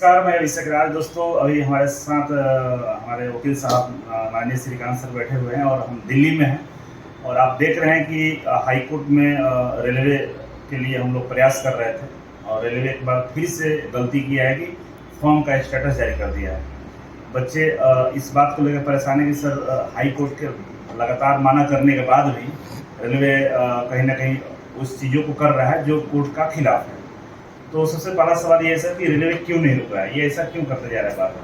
नमस्कार, मैं अभिषेक राज। दोस्तों, अभी हमारे साथ हमारे वकील साहब माननीय श्रीकांत सर बैठे हुए हैं और हम दिल्ली में हैं। और आप देख रहे हैं कि हाई कोर्ट में रेलवे के लिए हम लोग प्रयास कर रहे थे और रेलवे एक बार फिर से गलती किया है कि फॉर्म का स्टेटस जारी कर दिया है। बच्चे इस बात को लेकर परेशान है कि सर हाई कोर्ट के लगातार माना करने के बाद भी रेलवे कहीं ना कहीं उस चीज़ों को कर रहा है जो कोर्ट का खिलाफ है। तो सबसे पहला सवाल ये है सर कि रेलवे क्यों नहीं रुका है, ये ऐसा क्यों करते जा रहा है बार बार?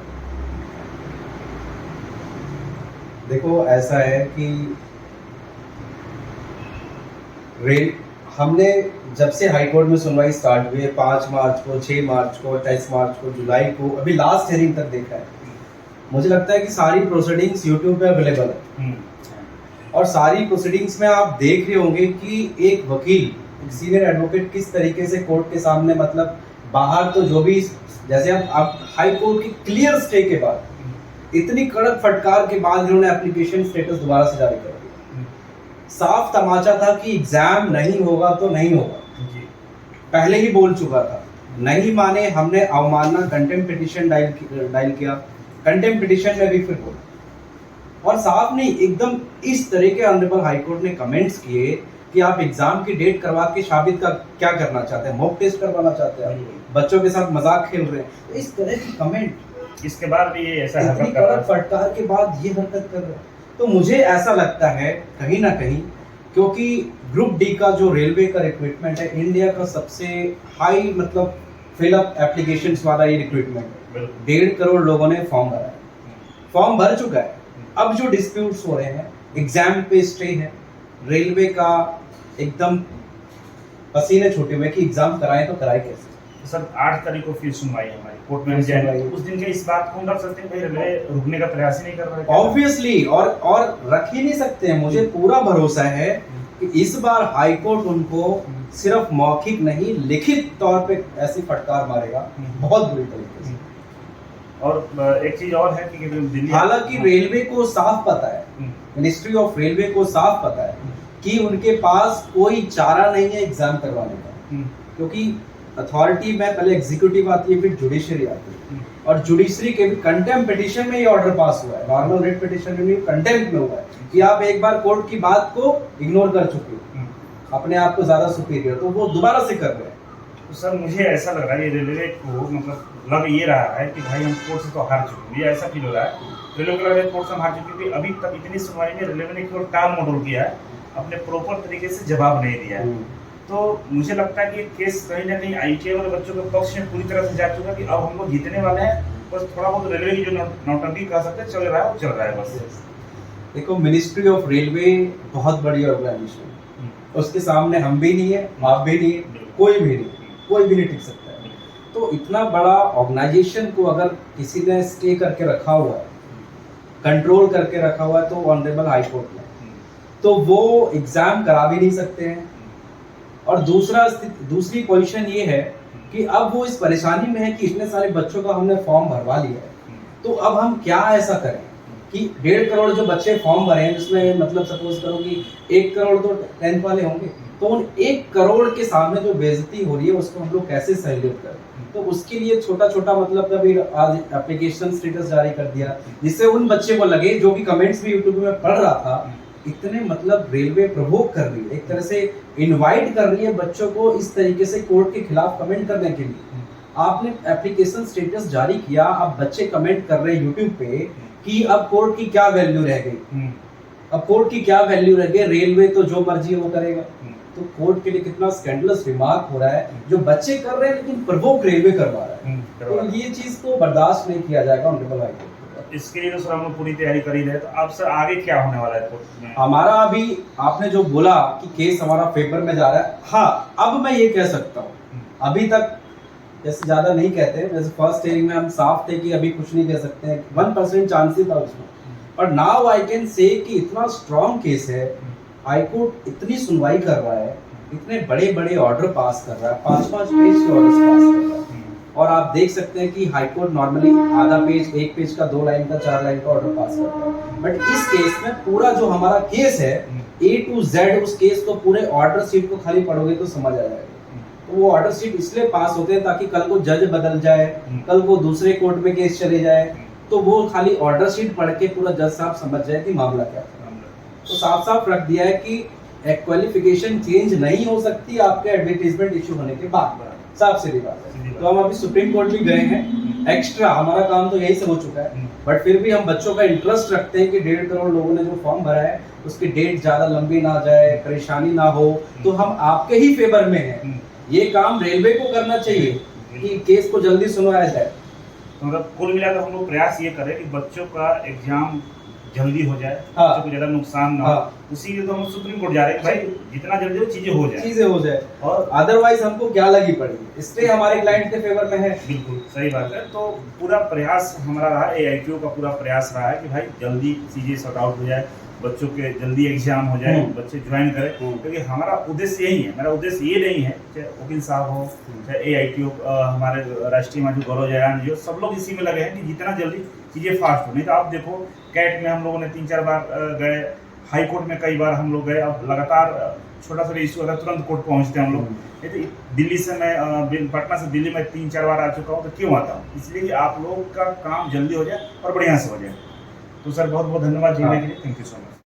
देखो, ऐसा है कि रेल हमने जब से हाई कोर्ट में सुनवाई स्टार्ट हुई है 5 मार्च को, 6 मार्च को, 28 मार्च को, जुलाई को, अभी लास्ट हियरिंग तक देखा है। मुझे लगता है कि सारी प्रोसीडिंग्स यूट्यूब पे अवेलेबल है और सारी प्रोसीडिंग्स में आप देख रहे होंगे कि एक वकील, सीनियर एडवोकेट किस तरीके से कोर्ट के सामने, मतलब बाहर तो जो भी, जैसे अब हाई कोर्ट की क्लियर स्टे के बाद, इतनी कड़क फटकार के बाद इन्होंने एप्लीकेशन स्टेटस दोबारा से जारी कर दिया। साफ तमाचा था कि एग्जाम नहीं होगा तो नहीं होगा, पहले ही बोल चुका था। नहीं माने, हमने अवमानना कंटेम्प्ट पिटीशन डायल किया, कंटेम्प्ट पिटीशन में भी फिर बोला और साफ नहीं, एकदम इस तरह के ऑनरेबल हाई कोर्ट ने कमेंट्स किए कि आप एग्जाम की डेट करवा के शाबित का क्या करना चाहते हैं, मॉक टेस्ट करवाना चाहते हैं, बच्चों के साथ मजाक खेल रहे हैं। तो इस तरह की कमेंट, इसके बाद भी ये ऐसा इतनी कड़क फटकार के बाद ये हरकत कर रहे हैं। तो मुझे ऐसा लगता है कहीं ना कहीं, क्योंकि ग्रुप डी का जो रेलवे का रिक्रूटमेंट है, इंडिया का सबसे हाई मतलब फिलअप एप्लीकेशंस वाला ये रिक्रूटमेंट है। 1.5 करोड़ लोगों ने फॉर्म भरा है, फॉर्म भर चुका है। अब जो डिस्प्यूट्स हो रहे हैं, एग्जाम पे स्टे है, रेलवे का एकदम पसीने छूटे हुए कि एग्जाम कराएं तो कराएं कैसे। तो सर 8 तारीख को फिर सुनवाई है हमारी कोर्ट में जाएगी, उस दिन के इस बात को हम रख सकते हैं भाई रेलवे रुकने का प्रयास ही नहीं कर रहा है? ऑब्वियसली, और रख ही नहीं सकते हैं। मुझे पूरा भरोसा है कि इस बार हाई कोर्ट उनको सिर्फ मौखिक नहीं, लिखित तौर पे ऐसी फटकार मारेगा बहुत बुरी तरीके से। और एक चीज और है कि दिल्ली, हालांकि रेलवे को साफ पता है, मिनिस्ट्री ऑफ रेलवे को साफ पता है कि उनके पास कोई चारा नहीं है एग्जाम करवाने का, क्योंकि अथॉरिटी में पहले एग्जीक्यूटिव आती है, फिर जुडिशरी आती है, और जुडिशरी के भी कंटेम्प्ट पिटीशन में ये ऑर्डर पास हुआ है। नॉर्मल रेट पिटीशन में कंटेम्प्ट में हुआ है कि आप एक बार कोर्ट की बात को इग्नोर कर चुके हो, अपने आप को ज्यादा सुपीरियर, तो वो दोबारा से कर रहे हैं। तो सर मुझे ऐसा लग रहा है ये रेलवे को मतलब लग ये रहा है कि भाई हम कोर्ट से तो हार चुके हैं, ये ऐसा फील हो रहा है रेलवे को लग रहा है कोर्ट से हम हार चुके, क्योंकि अभी तक इतनी सुनवाई में रेलवे ने केवल टाल मटोल किया है, अपने प्रॉपर तरीके से जवाब नहीं दिया है। तो मुझे लगता है कि ये केस कहीं ना कहीं आईटीआई वाले बच्चों के पक्ष में पूरी तरह से जा चुका है कि अब हम लोग जीतने वाले हैं। बस थोड़ा बहुत रेलवे की जो नौटंकी कह सकते हैं चल रहा है, वो चल रहा है बस। देखो, मिनिस्ट्री ऑफ रेलवे बहुत बड़ी ऑर्गेनाइजेशन है, उसके सामने हम भी नहीं है, आप भी नहीं है, कोई भी नहीं टिक सकता है। तो इतना बड़ा ऑर्गेनाइजेशन को अगर किसी ने स्टे करके रखा हुआ है, कंट्रोल करके रखा हुआ है, तो ऑनरेबल हाई कोर्ट ने, तो वो एग्जाम करा भी नहीं सकते हैं। और दूसरी पोजीशन ये है कि अब वो इस परेशानी में है कि इतने सारे बच्चों का हमने फॉर्म भरवा लिया है, तो अब हम क्या ऐसा करें कि 1.5 करोड़ जो बच्चे फॉर्म भरे हैं, जिसमें मतलब सपोज करो कि 1 करोड़ तो 10th वाले होंगे, तो उन 1 करोड़ के सामने जो बेइज्जती हो रही है उसको हम लोग कैसे सहलियत करें। तो उसके लिए छोटा छोटा मतलब कभी आज एप्लीकेशन स्टेटस जारी कर दिया, जिससे उन बच्चे को लगे, जो भी कमेंट्स भी यूट्यूब में पढ़ रहा था, इतने मतलब रेलवे प्रवोक कर रही है, एक तरह से इनवाइट कर रही है बच्चों को इस तरीके से कोर्ट के खिलाफ कमेंट करने के लिए। आपने एप्लीकेशन स्टेटस जारी किया, अब बच्चे कमेंट कर रहे हैं यूट्यूब पे कि अब कोर्ट की क्या वैल्यू रह गई, अब कोर्ट की क्या वैल्यू रह गई, रेलवे तो जो मर्जी वो करेगा। तो कोर्ट के लिए कितना स्कैंडलस रिमार्क हो रहा है, जो बच्चे कर रहे हैं लेकिन प्रवोक रेलवे करवा रहा है। तो ये चीज को बर्दाश्त नहीं किया जाएगा ऑनरेबल हाई कोर्ट। इसके लिए तो सर हम लोग पूरी तैयारी कर ही रहे, तो अब सर आगे क्या होने वाला है कोर्ट में? हमारा अभी आपने जो बोला कि केस हमारा फेवर में जा रहा है, हाँ, अब मैं ये कह सकता हूँ, अभी तक जैसे ज्यादा नहीं कहते, जैसे फर्स्ट हियरिंग में हम साफ थे कि अभी कुछ नहीं कह सकते हैं, 1% चांस ही था उसमें, पर नाउ आई कैन से कि इतना स्ट्रॉन्ग केस है, हाई कोर्ट इतनी सुनवाई कर रहा है, इतने बड़े बड़े ऑर्डर पास कर रहा है, 5-5 पेज के ऑर्डर पास कर रहा है। और आप देख सकते हैं कि हाई कोर्ट नॉर्मली आधा पेज, 1 पेज का, 2 लाइन का, 4 लाइन का ऑर्डर पास करता है, बट इस केस में पूरा जो हमारा केस है A to Z, उस केस को पूरे ऑर्डर शीट को खाली पढ़ोगे तो समझ आ जाएगा। तो तो वो ऑर्डर शीट इसलिए पास होते हैं ताकि कल को जज बदल जाए, कल को दूसरे कोर्ट में केस चले जाए, तो वो खाली ऑर्डर शीट पढ़ के पूरा जज साहब समझ जाए कि मामला क्या था। तो साफ साफ रख दिया है कि क्वालिफिकेशन चेंज नहीं हो सकती आपके एडवर्टीजमेंट इशू होने के बाद। साफ सीधी बात है। तो हम अभी सुप्रीम कोर्ट भी गए हैं, एक्स्ट्रा हमारा काम तो यही से हो चुका है, बट फिर भी हम बच्चों का इंटरेस्ट रखते हैं कि 1.5 करोड़ लोगों ने जो फॉर्म भरा है उसकी डेट ज्यादा लंबी ना जाए, परेशानी ना हो, तो हम आपके ही फेवर में हैं। ये काम रेलवे को करना चाहिए कि केस को जल्दी सुनवाया जाए। तो मतलब कुल मिलाकर हम लोग प्रयास ये करें कि बच्चों का एग्जाम जल्दी हो जाए, हाँ। बच्चों को ज्यादा नुकसान ना हो। हाँ। उसी लिए तो हम सुप्रीम कोर्ट जा रहे हैं कि भाई जितना जल्दी हो चीजें हो जाए और अदरवाइज हमको क्या लगी पड़ेगी, इसलिए हमारे क्लाइंट के फेवर में है। बिल्कुल सही बात है। तो पूरा प्रयास हमारा रहा, AITO का पूरा प्रयास रहा है कि भाई जल्दी चीजें सॉर्ट आउट हो जाए, बच्चों के जल्दी एग्जाम हो जाए, बच्चे ज्वाइन करें, क्योंकि हमारा उद्देश्य यही है। मेरा उद्देश्य ये नहीं है चाहे वकील साहब हो, चाहे AITO हमारे राष्ट्रीय मंच गौरव जयराम जी हो, सब लोग इसी में लगे हैं कि जितना जल्दी चीज़ें फास्ट हो। नहीं तो आप देखो कैट में हम लोगों ने 3-4 बार गए, हाई कोर्ट में कई बार हम लोग गए, अब लगातार छोटा सा इशू अगर तुरंत कोर्ट पहुंचते हैं हम लोग। नहीं तो दिल्ली से मैं पटना से दिल्ली में 3-4 बार आ चुका हूँ, तो क्यों आता हूँ? इसलिए कि आप लोग का काम जल्दी हो जाए और बढ़िया से हो जाए। तो सर बहुत बहुत धन्यवाद जुड़ने के लिए, थैंक यू सो मच।